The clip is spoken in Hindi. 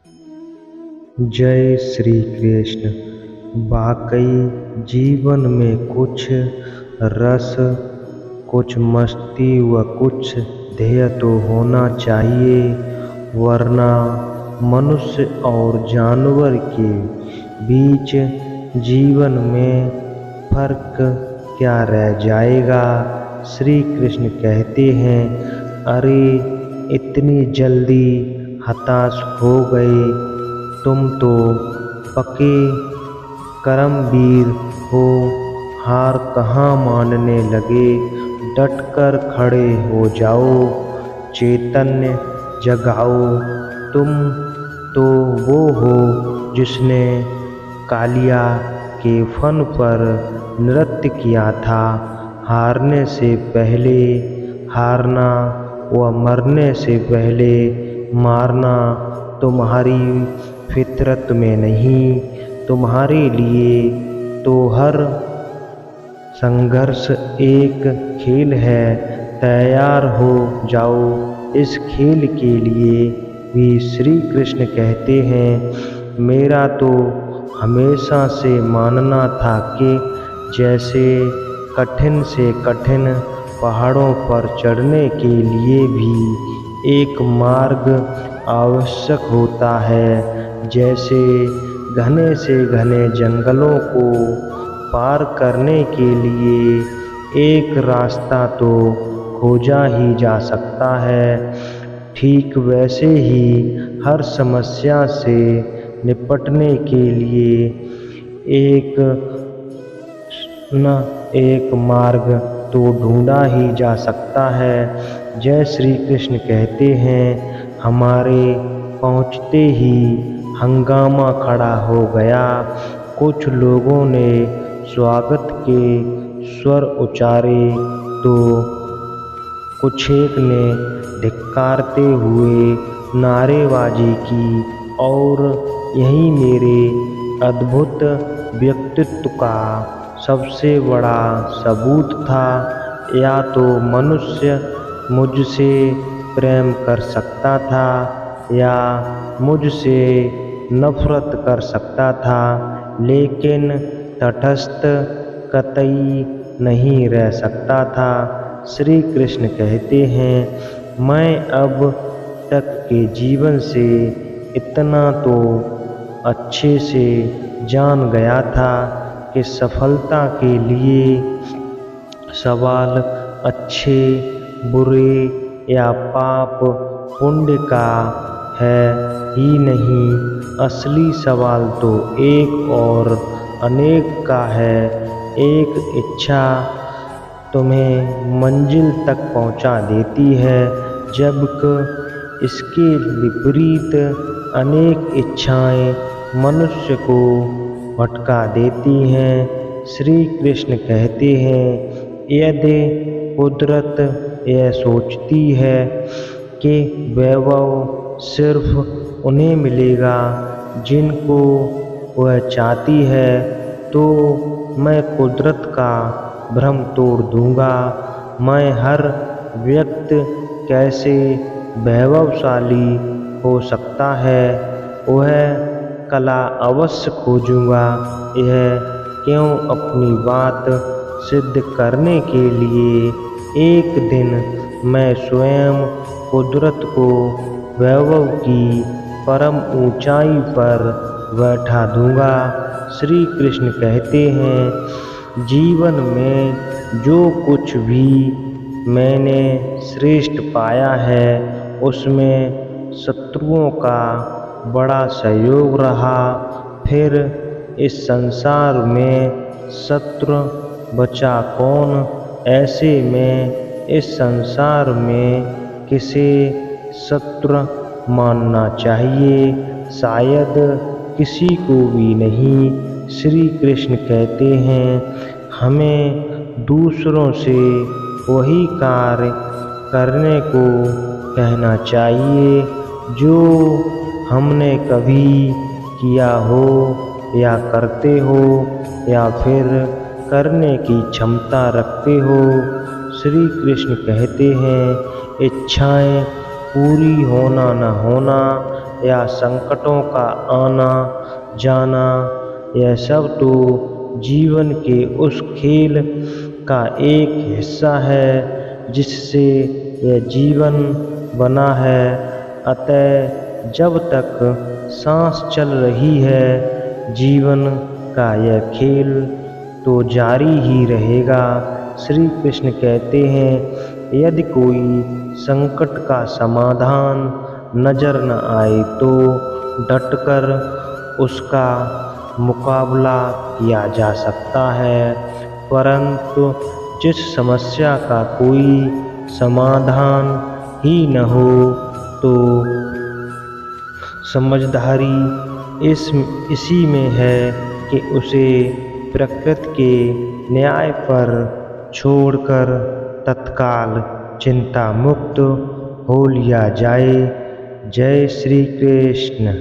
जय श्री कृष्ण। वाकई जीवन में कुछ रस, कुछ मस्ती व कुछ ध्येय तो होना चाहिए, वरना मनुष्य और जानवर के बीच जीवन में फर्क क्या रह जाएगा। श्री कृष्ण कहते हैं, अरे इतनी जल्दी हताश हो गए, तुम तो पक्के कर्मवीर हो, हार कहाँ मानने लगे, डटकर खड़े हो जाओ, चैतन्य जगाओ। तुम तो वो हो जिसने कालिया के फन पर नृत्य किया था। हारने से पहले हारना व मरने से पहले मारना तुम्हारी फितरत में नहीं। तुम्हारे लिए तो हर संघर्ष एक खेल है। तैयार हो जाओ इस खेल के लिए भी। श्री कृष्ण कहते हैं, मेरा तो हमेशा से मानना था कि जैसे कठिन से कठिन पहाड़ों पर चढ़ने के लिए भी एक मार्ग आवश्यक होता है, जैसे घने से घने जंगलों को पार करने के लिए एक रास्ता तो खोजा ही जा सकता है, ठीक वैसे ही हर समस्या से निपटने के लिए एक मार्ग तो ढूंढा ही जा सकता है। जय श्री कृष्ण कहते हैं, हमारे पहुँचते ही हंगामा खड़ा हो गया। कुछ लोगों ने स्वागत के स्वर उच्चारे तो कुछेक ने धिक्कारते हुए नारेबाजी की, और यही मेरे अद्भुत व्यक्तित्व का सबसे बड़ा सबूत था। या तो मनुष्य मुझसे प्रेम कर सकता था या मुझसे नफरत कर सकता था, लेकिन तटस्थ कतई नहीं रह सकता था। श्री कृष्ण कहते हैं, मैं अब तक के जीवन से इतना तो अच्छे से जान गया था कि सफलता के लिए सवाल अच्छे बुरे या पाप पुण्य का है ही नहीं, असली सवाल तो एक और अनेक का है। एक इच्छा तुम्हें मंजिल तक पहुंचा देती है, जबकि इसके विपरीत अनेक इच्छाएं मनुष्य को भटका देती हैं। श्री कृष्ण कहते हैं, यदि कुदरत यह सोचती है कि वैभव सिर्फ उन्हें मिलेगा जिनको वह चाहती है, तो मैं कुदरत का भ्रम तोड़ दूंगा। मैं हर व्यक्ति कैसे वैभवशाली हो सकता है, वह कला अवश्य खोजूंगा। यह क्यों अपनी बात सिद्ध करने के लिए एक दिन मैं स्वयं कुदरत को वैभव की परम ऊंचाई पर बैठा दूंगा। श्री कृष्ण कहते हैं, जीवन में जो कुछ भी मैंने श्रेष्ठ पाया है, उसमें शत्रुओं का बड़ा सहयोग रहा। फिर इस संसार में शत्रु बचा कौन? ऐसे में इस संसार में किसे शत्रु मानना चाहिए? शायद किसी को भी नहीं। श्री कृष्ण कहते हैं, हमें दूसरों से वही कार्य करने को कहना चाहिए जो हमने कभी किया हो या करते हो या फिर करने की क्षमता रखते हो। श्री कृष्ण कहते हैं, इच्छाएं पूरी होना न होना या संकटों का आना जाना, यह सब तो जीवन के उस खेल का एक हिस्सा है जिससे यह जीवन बना है। अतः जब तक सांस चल रही है जीवन का यह खेल तो जारी ही रहेगा। श्री कृष्ण कहते हैं, यदि कोई संकट का समाधान नजर न आए तो डटकर उसका मुकाबला किया जा सकता है, परंतु जिस समस्या का कोई समाधान ही न हो तो समझदारी इसी में है कि उसे प्रकृति के न्याय पर छोड़कर तत्काल चिंता मुक्त हो लिया जाए। जय श्री कृष्ण।